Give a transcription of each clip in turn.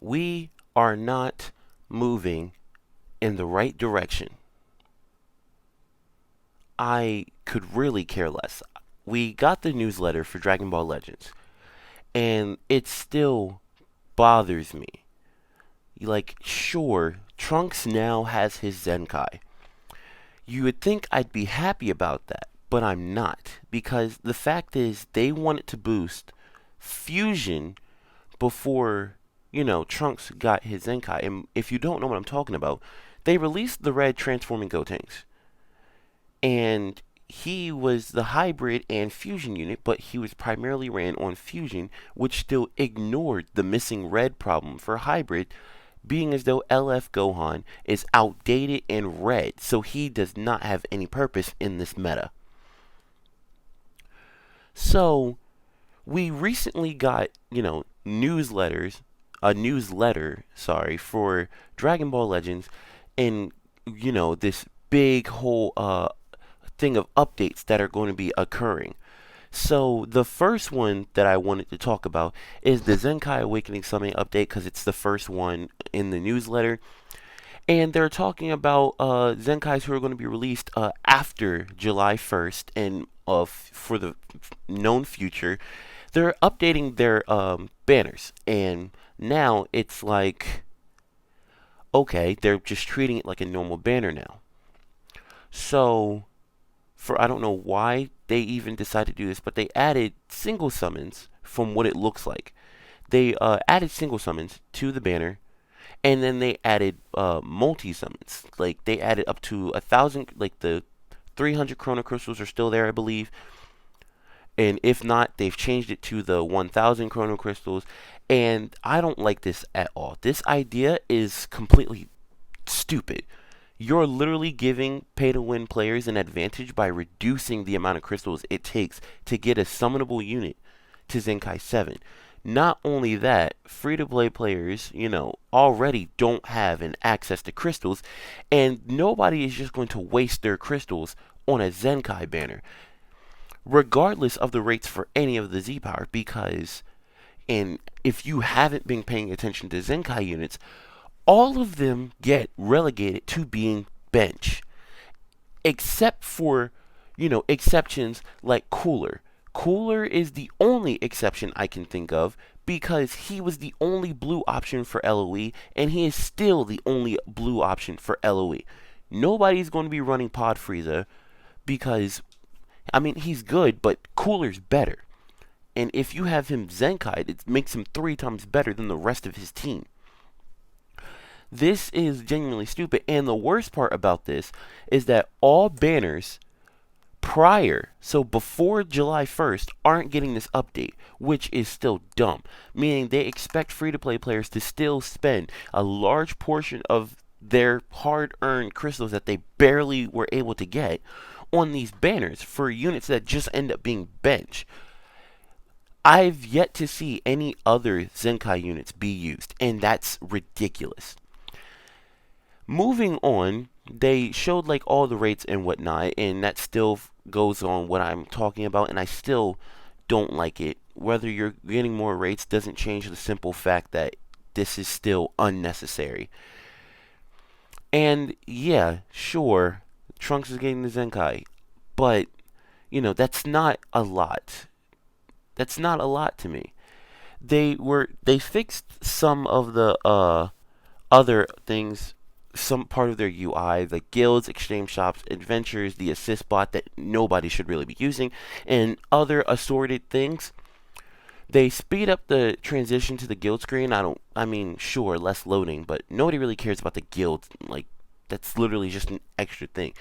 we are not moving in the right direction. I could really care less. We got the newsletter for Dragon Ball Legends, and it still bothers me. Like, sure, Trunks now has his Zenkai. You would think I'd be happy about that, but I'm not. Because the fact is, they wanted to boost Fusion before, Trunks got his Zenkai. And if you don't know what I'm talking about, they released the red transforming Gotenks. And he was the hybrid and fusion unit, but he was primarily ran on fusion, which still ignored the missing red problem for hybrid, being as though LF Gohan is outdated and red, so he does not have any purpose in this meta. So, we recently got, a newsletter, sorry, for Dragon Ball Legends, and, this big whole thing of updates that are going to be occurring. So the first one that I wanted to talk about is the Zenkai Awakening Summoning update because it's the first one in the newsletter. And they're talking about Zenkais who are going to be released after July 1st and for the known future. They're updating their banners. And now it's like, okay, they're just treating it like a normal banner now. So for I don't know why they even decided to do this, but they added single summons from what it looks like. They added single summons to the banner, and then they added multi summons. Like they added up to 1,000. Like the 300 Chrono Crystals are still there, I believe. And if not, they've changed it to the 1,000 Chrono Crystals. And I don't like this at all. This idea is completely stupid. You're literally giving pay to win players an advantage by reducing the amount of crystals it takes to get a summonable unit to Zenkai 7. Not only that, free to play players, already don't have an access to crystals, and nobody is just going to waste their crystals on a Zenkai banner, regardless of the rates for any of the Z Power, because, and if you haven't been paying attention to Zenkai units, all of them get relegated to being bench, except for, exceptions like Cooler. Cooler is the only exception I can think of because he was the only blue option for LOE, and he is still the only blue option for LOE. Nobody's going to be running Pod Frieza because, he's good, but Cooler's better. And if you have him Zenkai, it makes him 3 times better than the rest of his team. This is genuinely stupid, and the worst part about this is that all banners prior, so before July 1st, aren't getting this update, which is still dumb. Meaning they expect free-to-play players to still spend a large portion of their hard-earned crystals that they barely were able to get on these banners for units that just end up being bench. I've yet to see any other Zenkai units be used, and that's ridiculous. Moving on, they showed like all the rates and whatnot, and that still goes on what I'm talking about, and I still don't like it. Whether you're getting more rates doesn't change the simple fact that this is still unnecessary. And yeah, sure, Trunks is getting the Zenkai, but that's not a lot. That's not a lot to me. They fixed some of the other things, some part of their UI, like guilds, exchange shops, adventures, the assist bot that nobody should really be using, and other assorted things. They speed up the transition to the guild screen. Sure, less loading, but nobody really cares about the guild. Like, that's literally just an extra thing.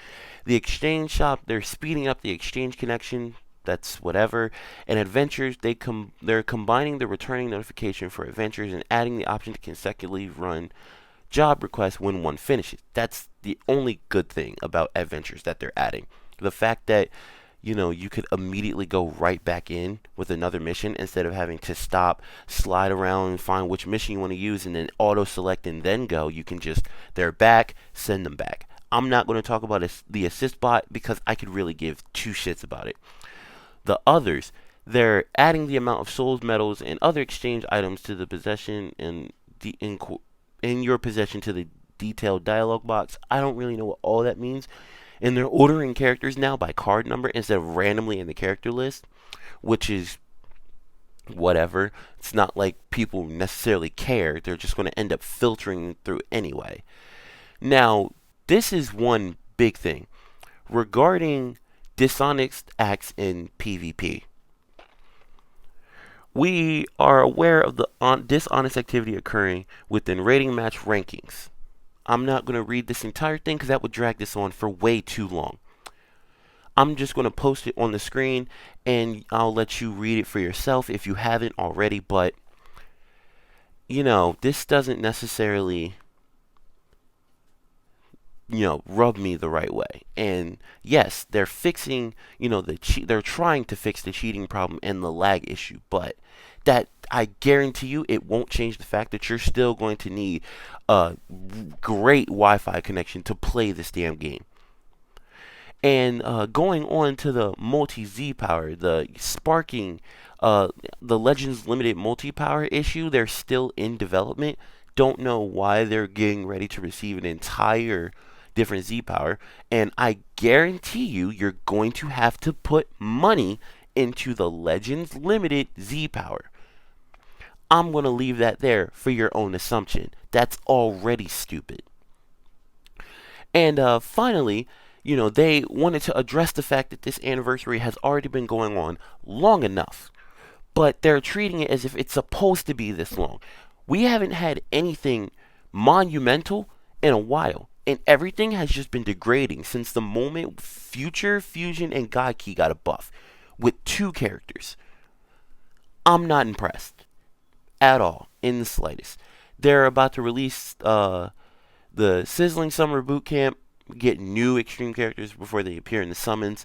The exchange shop, they're speeding up the exchange connection. That's whatever. And adventures, they're combining the returning notification for adventures and adding the option to consecutively run job requests when one finishes. That's the only good thing about adventures that they're adding. The fact that you could immediately go right back in with another mission instead of having to stop, slide around, and find which mission you want to use, and then auto select and then go. You can just, they're back, send them back. I'm not going to talk about the assist bot because I could really give two shits about it. The others, they're adding the amount of souls, medals, and other exchange items to the possession and in your possession to the detailed dialogue box. I don't really know what all that means. And they're ordering characters now by card number instead of randomly in the character list, which is whatever. It's not like people necessarily care. They're just going to end up filtering through anyway. Now, this is one big thing regarding dishonest acts in PvP. We are aware of the dishonest activity occurring within rating match rankings. I'm not going to read this entire thing because that would drag this on for way too long. I'm just going to post it on the screen and I'll let you read it for yourself if you haven't already. But, this doesn't necessarily, rub me the right way. And yes, they're fixing, they're trying to fix the cheating problem and the lag issue. But that, I guarantee you, it won't change the fact that you're still going to need a great Wi-Fi connection to play this damn game. And going on to the multi-Z power, the sparking, the Legends Limited multi-power issue, they're still in development. Don't know why they're getting ready to receive an entire different Z power. And I guarantee you, you're going to have to put money into the Legends Limited Z power. I'm going to leave that there for your own assumption. That's already stupid. And finally, they wanted to address the fact that this anniversary has already been going on long enough. But they're treating it as if it's supposed to be this long. We haven't had anything monumental in a while. And everything has just been degrading since the moment Future, Fusion, and Godkey got a buff. With 2 characters. I'm not impressed. At all. In the slightest. They're about to release the Sizzling Summer Boot Camp, get new extreme characters before they appear in the summons,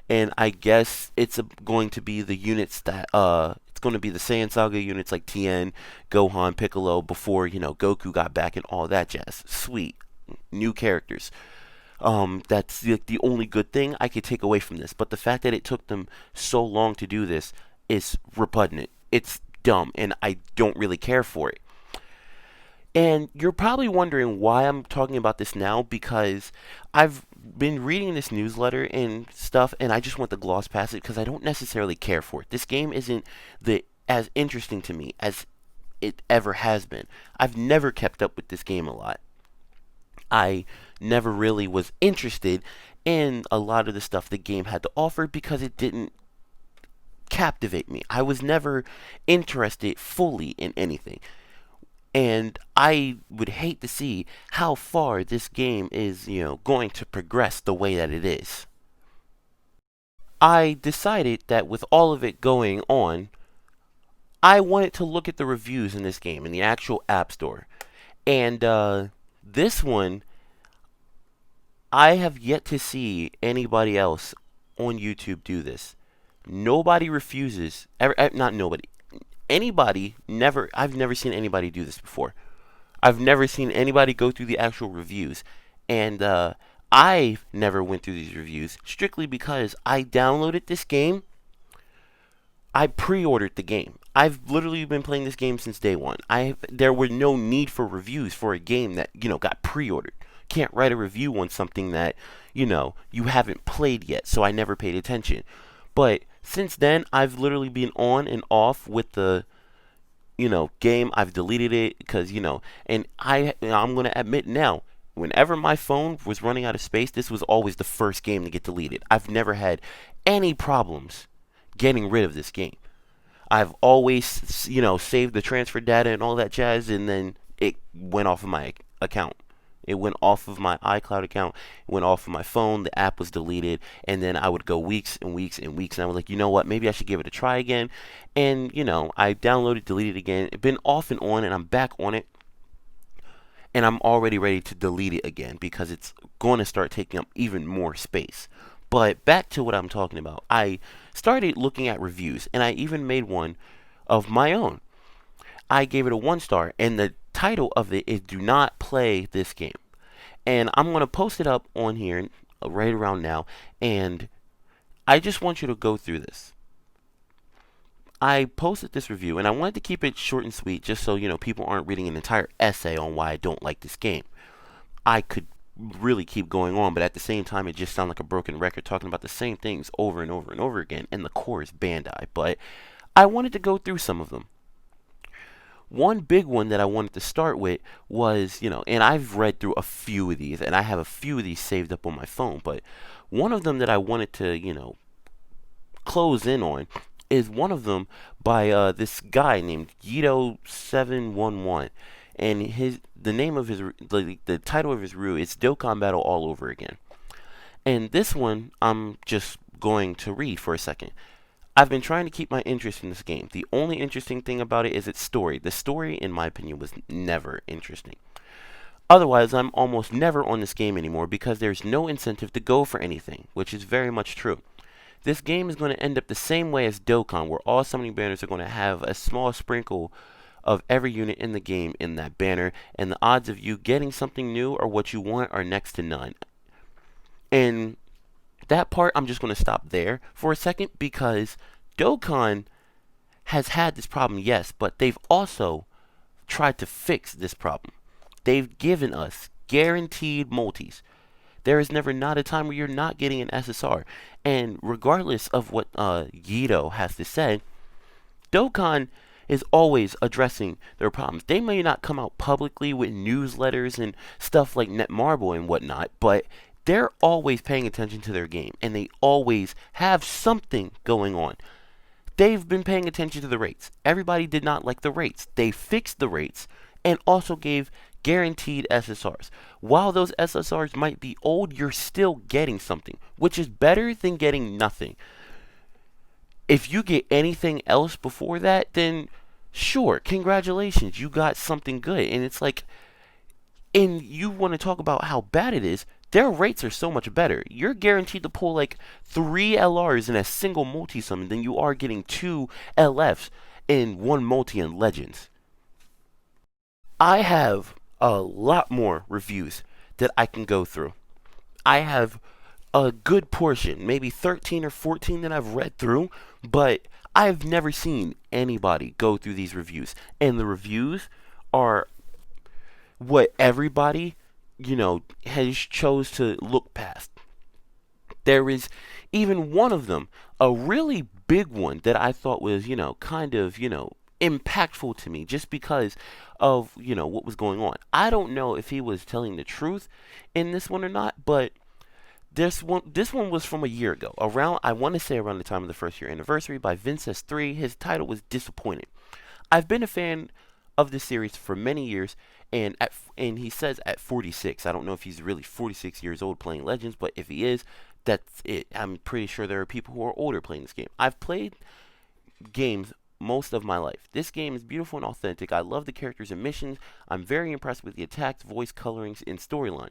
and I guess it's going to be the units that it's going to be the Saiyan Saga units like Tien, Gohan, Piccolo before Goku got back and all that jazz. Sweet, new characters. That's the only good thing I could take away from this. But the fact that it took them so long to do this is repugnant. It's dumb, and I don't really care for it. And you're probably wondering why I'm talking about this now, because I've been reading this newsletter and stuff, and I just want to gloss past it because I don't necessarily care for it. This game isn't as interesting to me as it ever has been. I've never kept up with this game a lot. I never really was interested in a lot of the stuff the game had to offer because it didn't captivate me. I was never interested fully in anything. And I would hate to see how far this game is, going to progress the way that it is. I decided that with all of it going on, I wanted to look at the reviews in this game in the actual App Store. And this one, I have yet to see anybody else on YouTube do this. Nobody refuses, not nobody. I've never seen anybody do this before. I've never seen anybody go through the actual reviews. And I never went through these reviews strictly because I downloaded this game. I pre-ordered the game. I've literally been playing this game since day one. There were no need for reviews for a game that, got pre-ordered. Can't write a review on something that, you haven't played yet, so I never paid attention. But since then, I've literally been on and off with the, game. I've deleted it because, and I'm going to admit now, whenever my phone was running out of space, this was always the first game to get deleted. I've never had any problems getting rid of this game. I've always, saved the transfer data and all that jazz, and then it went off of my account. It went off of my iCloud account. It went off of my phone. The app was deleted. And then I would go weeks and weeks and weeks. And I was like, you know what? Maybe I should give it a try again. And, I downloaded, deleted again. It's been off and on, and I'm back on it. And I'm already ready to delete it again because it's going to start taking up even more space. But back to what I'm talking about. I started looking at reviews, and I even made one of my own. I gave it a 1 star, and the title of it is Do Not Play This Game. And I'm going to post it up on here right around now, and I just want you to go through this. I posted this review and I wanted to keep it short and sweet just so, people aren't reading an entire essay on why I don't like this game. I could really keep going on, but at the same time, it just sounds like a broken record talking about the same things over and over and over again, and the core is Bandai. But I wanted to go through some of them. One big one that I wanted to start with was, and I've read through a few of these, and I have a few of these saved up on my phone, but one of them that I wanted to, close in on is one of them by this guy named Guido711, and the title of his review is Dokkan Battle All Over Again. And this one I'm just going to read for a second. I've been trying to keep my interest in this game. The only interesting thing about it is its story. The story, in my opinion, was never interesting. Otherwise, I'm almost never on this game anymore because there's no incentive to go for anything, which is very much true. This game is going to end up the same way as Dokkan, where all summoning banners are going to have a small sprinkle of every unit in the game in that banner, and the odds of you getting something new or what you want are next to none. And that part, I'm just going to stop there for a second because Dokkan has had this problem, yes, but they've also tried to fix this problem. They've given us guaranteed multis. There is never not a time where you're not getting an SSR. And regardless of what Guido has to say, Dokkan is always addressing their problems. They may not come out publicly with newsletters and stuff like Netmarble and whatnot, but they're always paying attention to their game, and they always have something going on. They've been paying attention to the rates. Everybody did not like the rates. They fixed the rates and also gave guaranteed SSRs. While those SSRs might be old, you're still getting something, which is better than getting nothing. If you get anything else before that, then sure, congratulations, you got something good. And it's like, and you want to talk about how bad it is, their rates are so much better. You're guaranteed to pull like 3 LRs in a single multi-summon than you are getting 2 LFs in one multi in Legends. I have a lot more reviews that I can go through. I have a good portion, maybe 13 or 14 that I've read through, but I've never seen anybody go through these reviews. And the reviews are what everybody, has chose to look past. There is even one of them, a really big one that I thought was, kind of, impactful to me just because of, what was going on. I don't know if he was telling the truth in this one or not, but this one was from a year ago. I want to say around the time of the first year anniversary by Vinces3. His title was Disappointed. I've been a fan of this series for many years, and he says at 46. I don't know if he's really 46 years old playing Legends, but if he is, that's it. I'm pretty sure there are people who are older playing this game. I've played games most of my life. This game is beautiful and authentic. I love the characters and missions. I'm very impressed with the attacks, voice colorings, and storyline.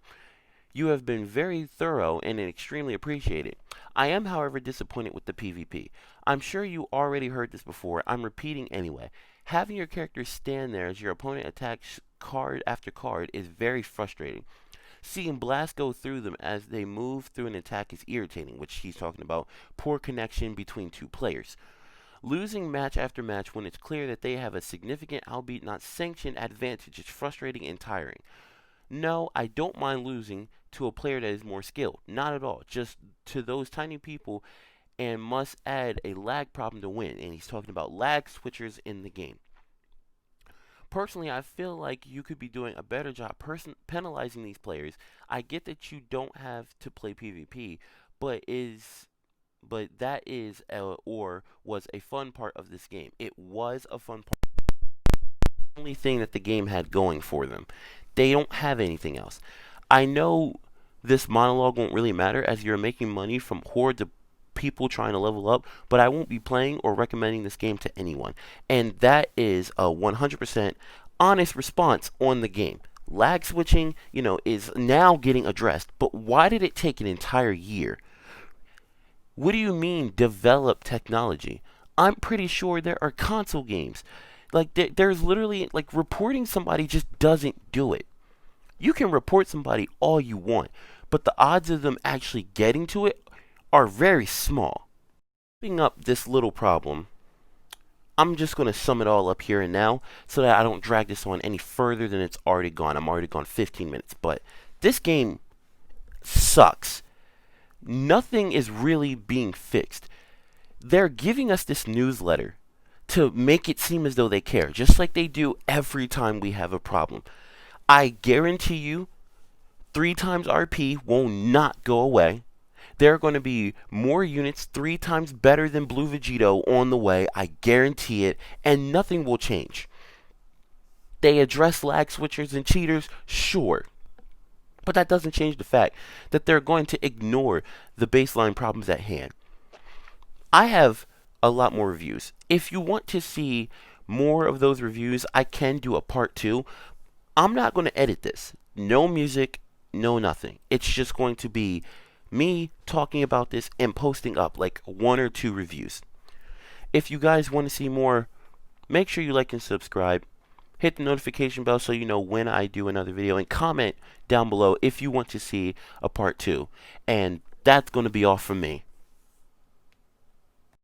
You have been very thorough and extremely appreciated. I am, however, disappointed with the PvP. I'm sure you already heard this before. I'm repeating anyway. Having your character stand there as your opponent attacks card after card is very frustrating. Seeing Blast go through them as they move through an attack is irritating, which he's talking about poor connection between two players. Losing match after match when it's clear that they have a significant, albeit not sanctioned, advantage is frustrating and tiring. No, I don't mind losing to a player that is more skilled. Not at all. Just to those tiny people, and must add a lag problem to win. And he's talking about lag switchers in the game. Personally, I feel like you could be doing a better job penalizing these players. I get that you don't have to play PvP, but that is or was a fun part of this game. It was a fun part. The only thing that the game had going for them. They don't have anything else. I know this monologue won't really matter as you're making money from hordes of people trying to level up, but I won't be playing or recommending this game to anyone. And that is a 100% honest response on the game. Lag switching, is now getting addressed, but why did it take an entire year? What do you mean develop technology? I'm pretty sure there are console games. Like there's literally like reporting somebody just doesn't do it. You can report somebody all you want, but the odds of them actually getting to it are very small. Picking up this little problem, I'm just going to sum it all up here and now so that I don't drag this on any further than it's already gone. I'm already gone 15 minutes, but this game sucks. Nothing is really being fixed. They're giving us this newsletter to make it seem as though they care, just like they do every time we have a problem. I guarantee you, 3 times RP will not go away. There are going to be more units 3 times better than Blue Vegito on the way, I guarantee it, and nothing will change. They address lag switchers and cheaters, sure. But that doesn't change the fact that they're going to ignore the baseline problems at hand. I have a lot more reviews. If you want to see more of those reviews, I can do a part 2. I'm not going to edit this. No music, no nothing. It's just going to be me talking about this and posting up like 1 or 2 reviews. If you guys want to see more, make sure you like and subscribe. Hit the notification bell so you know when I do another video, and comment down below if you want to see a part 2. And that's going to be all from me.